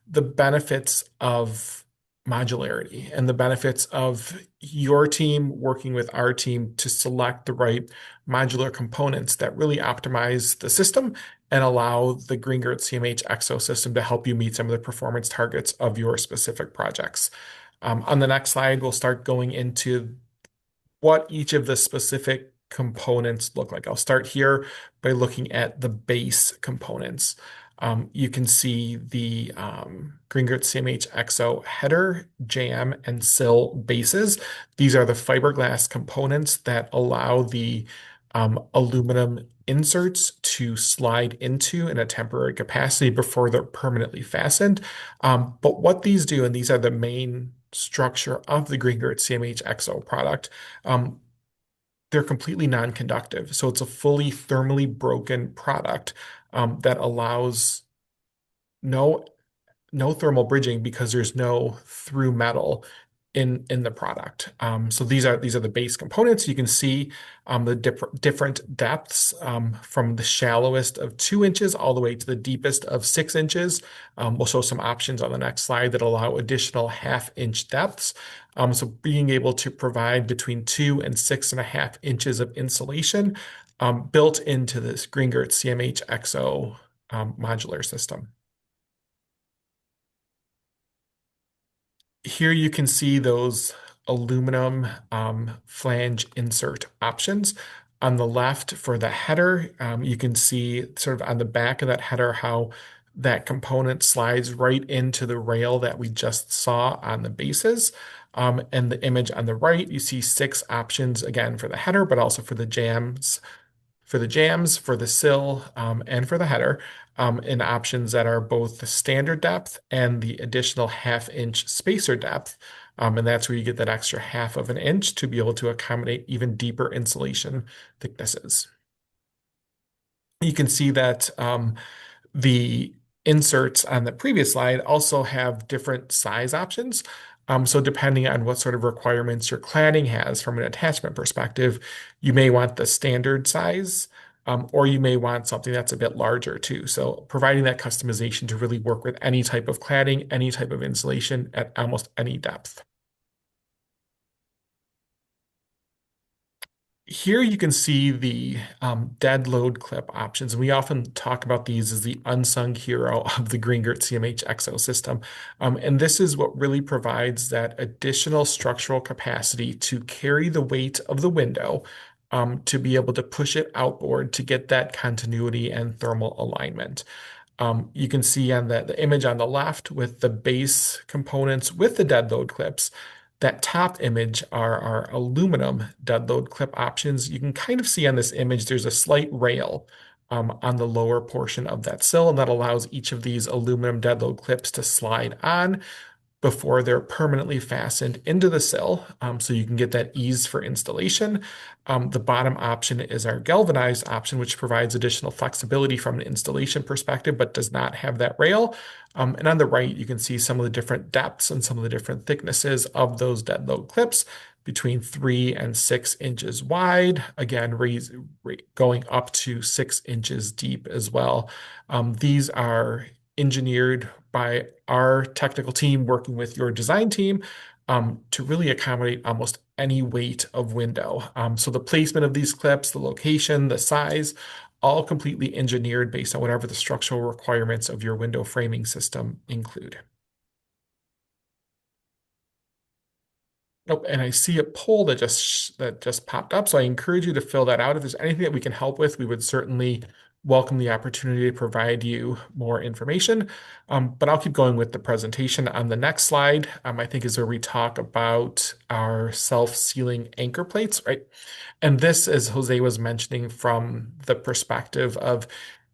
the benefits of modularity and the benefits of your team working with our team to select the right modular components that really optimize the system and allow the Greengert CMH exosystem to help you meet some of the performance targets of your specific projects. On the next slide, we'll start going into what each of the specific components look like. I'll start here by looking at the base components. You can see the Greengert CMH XO header, jam, and sill bases. These are the fiberglass components that allow the aluminum inserts to slide into in a temporary capacity before they're permanently fastened. But what these do, and these are the main structure of the Greengert CMH XO product, they're completely non-conductive. So it's a fully thermally broken product that allows no thermal bridging because there's no through metal in the product. So these are the base components. You can see the different depths from the shallowest of 2 inches all the way to the deepest of 6 inches. We'll show some options on the next slide that allow additional 1/2 inch depths. So being able to provide between 2 and 6.5 inches of insulation built into this Greengert CMH XO modular system. Here you can see those aluminum flange insert options. On the left for the header, you can see sort of on the back of that header how that component slides right into the rail that we just saw on the bases. And the image on the right, you see 6 options again for the header, but also for the jams, for the sill, and for the header, in options that are both the standard depth and the additional 1/2 inch spacer depth. And that's where you get that extra 1/2 of an inch to be able to accommodate even deeper insulation thicknesses. You can see that the inserts on the previous slide also have different size options. So depending on what sort of requirements your cladding has from an attachment perspective, you may want the standard size, or you may want something that's a bit larger too. So providing that customization to really work with any type of cladding, any type of insulation at almost any depth. Here you can see the dead load clip options. And we often talk about these as the unsung hero of the Greengert CMH XO system. And this is what really provides that additional structural capacity to carry the weight of the window, to be able to push it outboard to get that continuity and thermal alignment. You can see on the image on the left with the base components with the dead load clips. That top image are our aluminum dead load clip options. You can kind of see on this image, there's a slight rail on the lower portion of that sill, and that allows each of these aluminum dead load clips to slide on. before they're permanently fastened into the sill, so you can get that ease for installation. The bottom option is our galvanized option, which provides additional flexibility from an installation perspective, but does not have that rail. And on the right, you can see some of the different depths and some of the different thicknesses of those dead load clips between 3 and 6 inches wide, again, going up to 6 inches deep as well. These are engineered by our technical team working with your design team to really accommodate almost any weight of window. So the placement of these clips, the location, the size, all completely engineered based on whatever the structural requirements of your window framing system include. Oh, and I see a poll that just popped up, so I encourage you to fill that out. If there's anything that we can help with, we would certainly welcome the opportunity to provide you more information. But I'll keep going with the presentation. On the next slide, I think is where we talk about our self-sealing anchor plates, right? And this, as Jose was mentioning, from the perspective of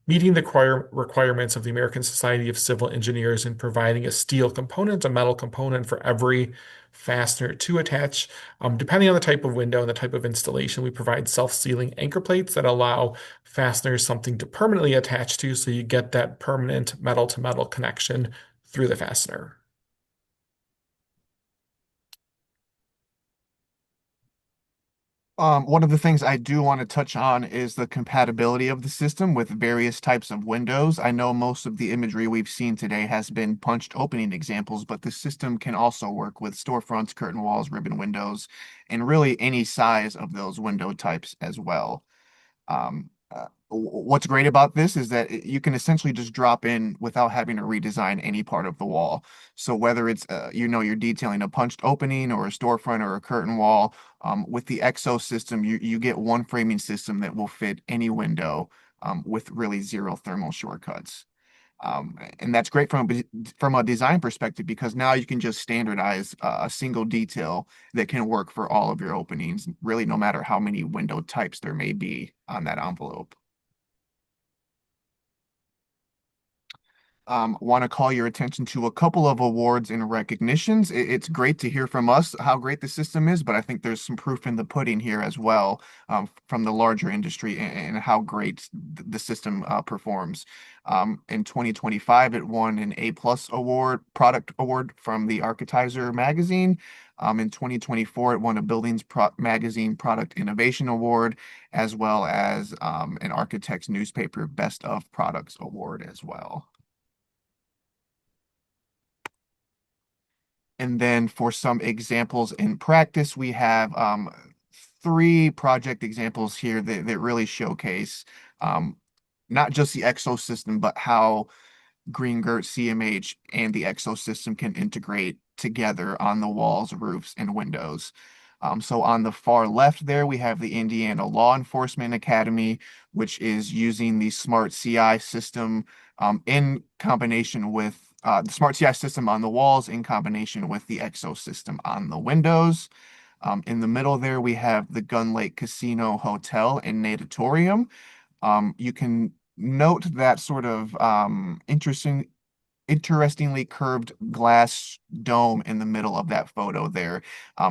meeting the requirements of the American Society of Civil Engineers in providing a steel component, a metal component for every fastener to attach. Depending on the type of window and the type of installation, we provide self-sealing anchor plates that allow fasteners something to permanently attach to, so you get that permanent metal-to-metal connection through the fastener. One of the things I do want to touch on is the compatibility of the system with various types of windows. I know most of the imagery we've seen today has been punched opening examples, but the system can also work with storefronts, curtain walls, ribbon windows, and really any size of those window types as well. What's great about this is that you can essentially just drop in without having to redesign any part of the wall. So whether it's you're detailing a punched opening or a storefront or a curtain wall, with the EXO system, you get one framing system that will fit any window with really zero thermal shortcuts. And that's great from a design perspective because now you can just standardize a single detail that can work for all of your openings, really no matter how many window types there may be on that envelope. Want to call your attention to a couple of awards and recognitions. It's great to hear from us how great the system is, but I think there's some proof in the pudding here as well, from the larger industry and how great the system performs. In 2025, it won an A+ award, product award from the Architizer magazine. In 2024, it won a Buildings Magazine Product Innovation Award, as well as an Architects Newspaper Best of Products Award as well. And then for some examples in practice, we have 3 project examples here that really showcase not just the EXO system, but how GreenGirt CMH and the EXO system can integrate together on the walls, roofs, and windows. So on the far left there, we have the Indiana Law Enforcement Academy, which is using the Smart CI system in combination with the Smart CI system on the walls in combination with the EXO system on the windows. In the middle there, we have the Gun Lake Casino Hotel and Natatorium. You can note that sort of interestingly curved glass dome in the middle of that photo there.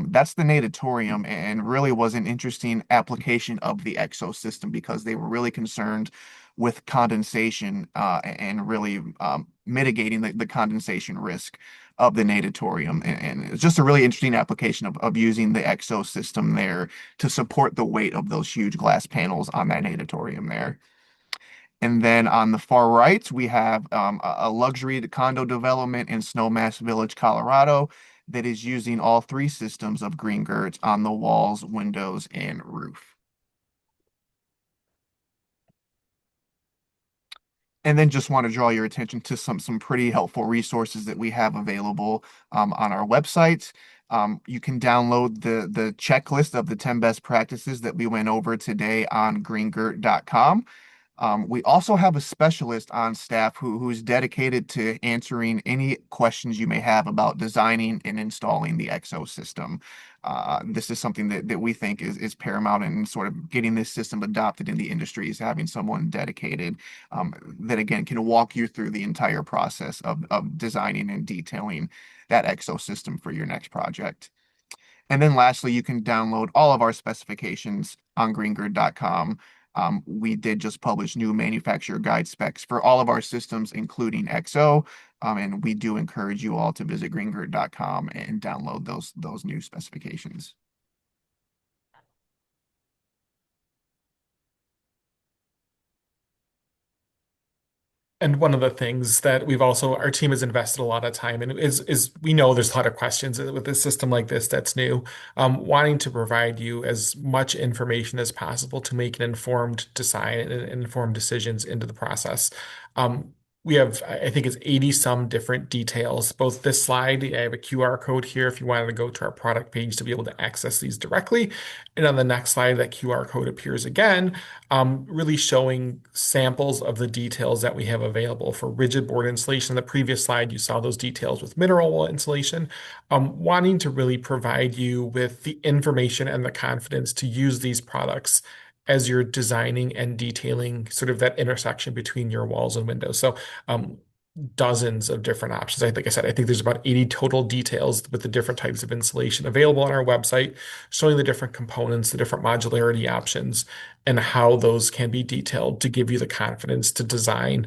That's the natatorium and really was an interesting application of the EXO system because they were really concerned with condensation and really mitigating the condensation risk of the natatorium. And it's just a really interesting application of using the EXO system there to support the weight of those huge glass panels on that natatorium there. And then on the far right, we have a luxury condo development in Snowmass Village, Colorado, that is using all 3 systems of GreenGirt on the walls, windows, and roof. And then just want to draw your attention to some pretty helpful resources that we have available on our website. You can download the checklist of the 10 best practices that we went over today on greengirt.com. We also have a specialist on staff who's dedicated to answering any questions you may have about designing and installing the XO system. This is something that we think is paramount in sort of getting this system adopted in the industry, is having someone dedicated that, again, can walk you through the entire process of designing and detailing that XO system for your next project. And then lastly, you can download all of our specifications on greengrid.com. We did just publish new manufacturer guide specs for all of our systems, including XO. And we do encourage you all to visit greengrid.com and download those new specifications. And one of the things that our team has invested a lot of time in is we know there's a lot of questions with a system like this that's new, wanting to provide you as much information as possible to make an informed design and informed decisions into the process. We have, I think it's 80 some different details. Both this slide, I have a QR code here if you wanted to go to our product page to be able to access these directly. And on the next slide, that QR code appears again, really showing samples of the details that we have available for rigid board insulation. In the previous slide, you saw those details with mineral wool insulation, wanting to really provide you with the information and the confidence to use these products as you're designing and detailing sort of that intersection between your walls and windows. So dozens of different options. Like I said, I think there's about 80 total details with the different types of insulation available on our website, showing the different components, the different modularity options, and how those can be detailed to give you the confidence to design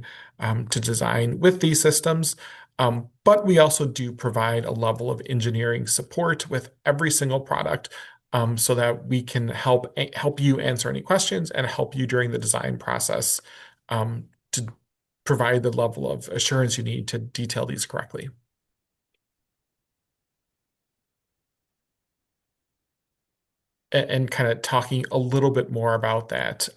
with these systems. But we also do provide a level of engineering support with every single product, so that we can help you answer any questions and help you during the design process, to provide the level of assurance you need to detail these correctly. And kind of talking a little bit more about that,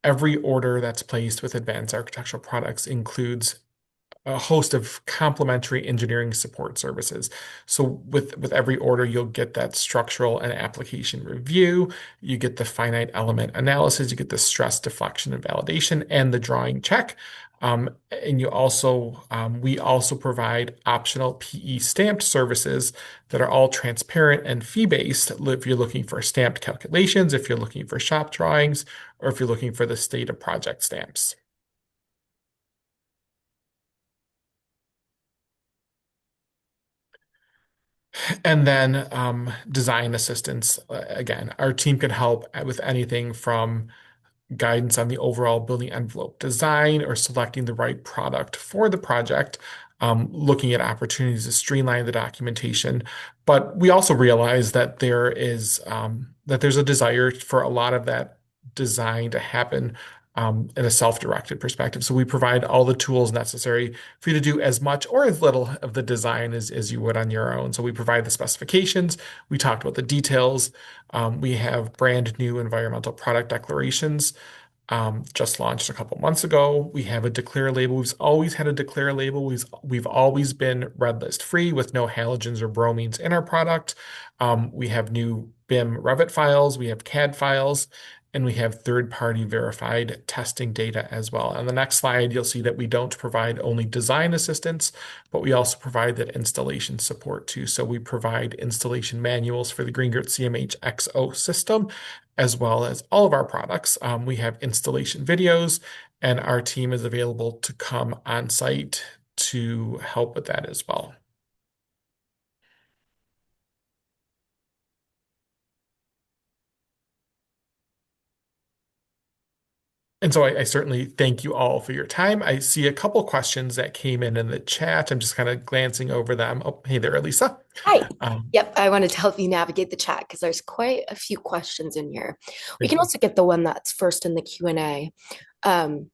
every order that's placed with Advanced Architectural Products includes a host of complementary engineering support services. So with every order, you'll get that structural and application review, you get the finite element analysis, you get the stress deflection and validation, and the drawing check. And we also provide optional PE stamped services that are all transparent and fee-based. If you're looking for stamped calculations, if you're looking for shop drawings, or if you're looking for the state of project stamps. And then design assistance. Again, our team can help with anything from guidance on the overall building envelope design or selecting the right product for the project, looking at opportunities to streamline the documentation. But we also realize that there's a desire for a lot of that design to happen in a self-directed perspective. So we provide all the tools necessary for you to do as much or as little of the design as you would on your own. So we provide the specifications. We talked about the details. We have brand new environmental product declarations, just launched a couple months ago. We have a declare label. We've always had a declare label. We've always been red list free with no halogens or bromines in our product. We have new BIM Revit files. We have CAD files. And we have third-party verified testing data as well. On the next slide, you'll see that we don't provide only design assistance, but we also provide that installation support too. So we provide installation manuals for the GreenGrit CMH XO system, as well as all of our products. We have installation videos, and our team is available to come on site to help with that as well. And so I certainly thank you all for your time. I see a couple questions that came in the chat. I'm just kind of glancing over them. Oh, hey there, Elisa. Hi. Yep, I wanted to help you navigate the chat because there's quite a few questions in here. We can also get the one that's first in the Q&A, and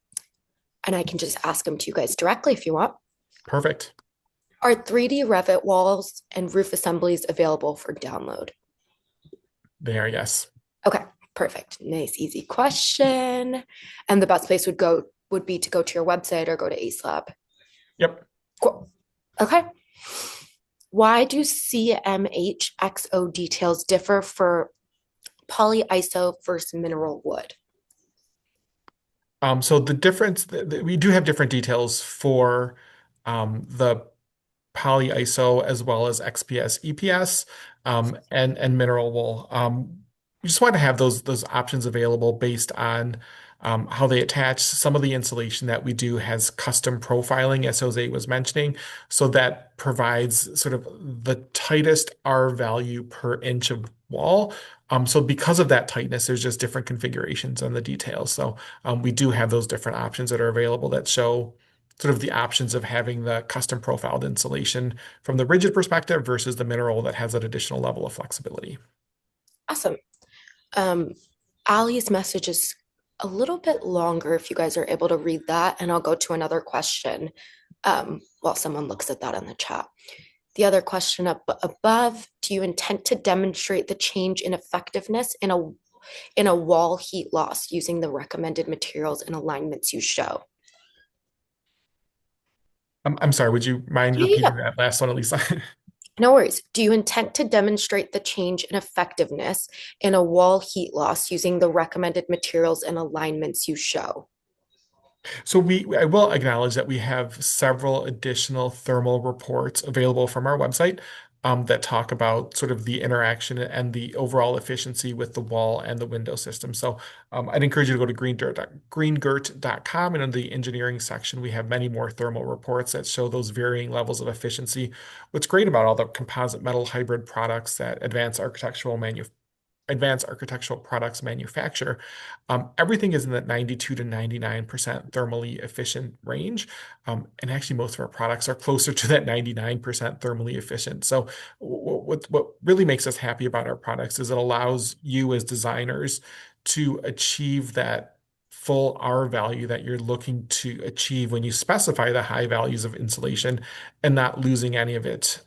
I can just ask them to you guys directly if you want. Perfect. Are 3D Revit walls and roof assemblies available for download? They are, yes. Okay, perfect. Nice, easy question. And the best place would be to go to your website or go to Acelab. Yep. Cool. Okay. Why do CMHXO details differ for polyiso versus mineral wood? So the difference, we do have different details for the polyiso as well as XPS, EPS, and mineral wool. We just want to have those options available based on how they attach. Some of the insulation that we do has custom profiling, as Jose was mentioning, so that provides sort of the tightest R value per inch of wall. So because of that tightness, there's just different configurations on the details. So we do have those different options that are available that show sort of the options of having the custom profiled insulation from the rigid perspective versus the mineral that has that additional level of flexibility. Awesome. Um, Ali's message is a little bit longer if you guys are able to read that, and I'll go to another question while someone looks at that in the chat. The other question up above, do you intend to demonstrate the change in effectiveness in a wall heat loss using the recommended materials and alignments you show? I'm sorry, would you mind Yeah, repeating yeah. that last one, Elisa? No worries. Do you intend to demonstrate the change in effectiveness in a wall heat loss using the recommended materials and alignments you show? So I will acknowledge that we have several additional thermal reports available from our website that talk about sort of the interaction and the overall efficiency with the wall and the window system. So I'd encourage you to go to greengert.com, and in the engineering section, we have many more thermal reports that show those varying levels of efficiency. What's great about all the composite metal hybrid products that advanced architectural products manufacture, everything is in that 92 to 99% thermally efficient range. And actually, most of our products are closer to that 99% thermally efficient. So, what really makes us happy about our products is it allows you as designers to achieve that full R value that you're looking to achieve when you specify the high values of insulation and not losing any of it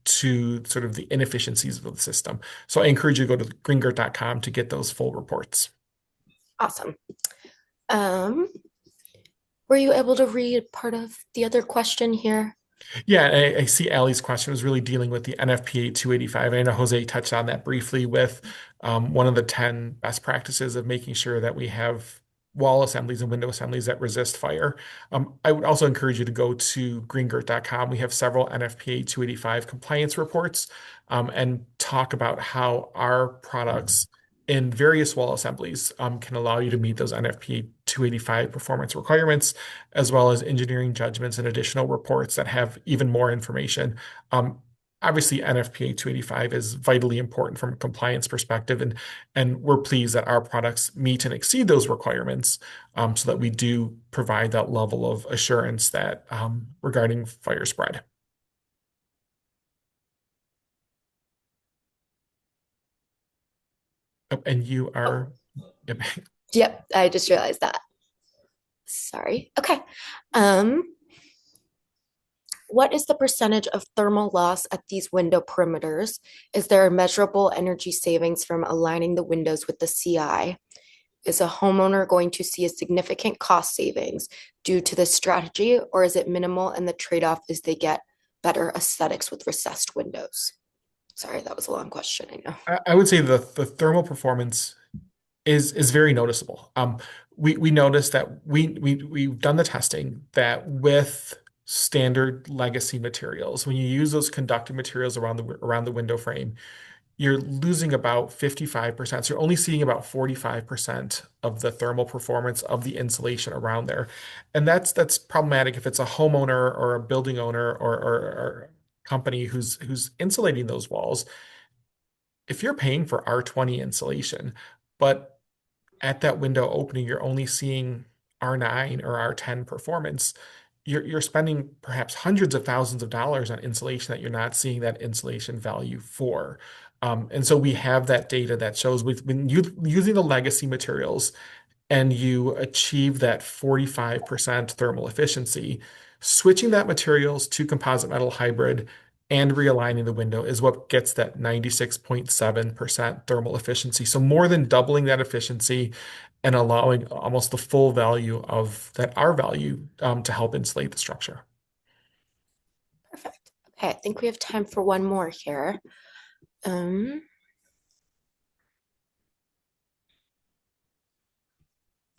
to sort of the inefficiencies of the system. So I encourage you to go to greengert.com to get those full reports. Awesome. Um, were you able to read part of the other question here? Yeah, I see Allie's question was really dealing with the NFPA 285. I know Jose touched on that briefly with one of the 10 best practices of making sure that we have wall assemblies and window assemblies that resist fire. I would also encourage you to go to greengert.com. We have several NFPA 285 compliance reports and talk about how our products in various wall assemblies can allow you to meet those NFPA 285 performance requirements, as well as engineering judgments and additional reports that have even more information. Um, Obviously, NFPA 285 is vitally important from a compliance perspective, and we're pleased that our products meet and exceed those requirements so that we do provide that level of assurance that regarding fire spread. Oh, and you Oh, are, yep. yep, I just realized that. Sorry. Okay. Um, what is the percentage of thermal loss at these window perimeters? Is there a measurable energy savings from aligning the windows with the CI? Is a homeowner going to see a significant cost savings due to this strategy, or is it minimal and the trade-off is they get better aesthetics with recessed windows? Sorry, that was a long question, I know. I would say the thermal performance is very noticeable. We noticed that we've done the testing that with standard legacy materials, when you use those conductive materials around the window frame, you're losing about 55%. So you're only seeing about 45% of the thermal performance of the insulation around there. And that's problematic if it's a homeowner or a building owner or company who's insulating those walls. If you're paying for R20 insulation, but at that window opening, you're only seeing R9 or R10 performance, you're spending perhaps hundreds of thousands of dollars on insulation that you're not seeing that insulation value for. And so we have that data that shows we've been using the legacy materials and you achieve that 45% thermal efficiency, switching that materials to composite metal hybrid and realigning the window is what gets that 96.7% thermal efficiency. So more than doubling that efficiency and allowing almost the full value of that R value to help insulate the structure. Perfect. Okay, I think we have time for one more here. Um,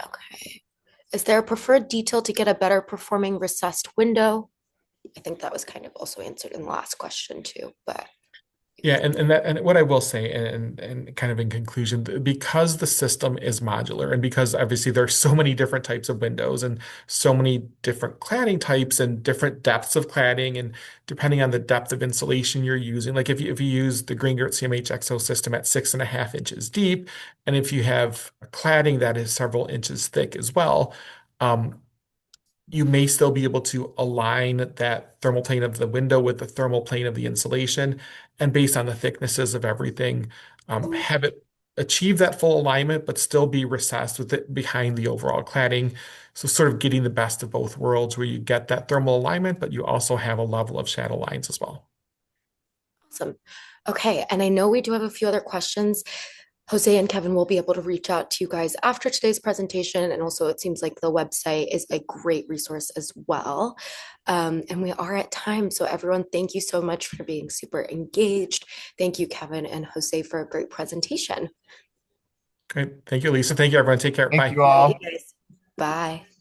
okay. Is there a preferred detail to get a better performing recessed window? I think that was kind of also answered in the last question too, but Yeah, and what I will say, and kind of in conclusion, because the system is modular, and because obviously there's so many different types of windows and so many different cladding types and different depths of cladding, and depending on the depth of insulation you're using, like if you use the Green CMH XO system at 6.5 inches deep, and if you have a cladding that is several inches thick as well, um, you may still be able to align that thermal plane of the window with the thermal plane of the insulation. And based on the thicknesses of everything, have it achieve that full alignment, but still be recessed with it behind the overall cladding. So sort of getting the best of both worlds where you get that thermal alignment, but you also have a level of shadow lines as well. awesome. Okay, and I know we do have a few other questions. Jose and Kevin will be able to reach out to you guys after today's presentation. And also, it seems like the website is a great resource as well. And we are at time. So, everyone, thank you so much for being super engaged. Thank you, Kevin and Jose, for a great presentation. Great. Thank you, Lisa. Thank you, everyone. Take care. Thank Bye. you All right, all. you guys. Bye.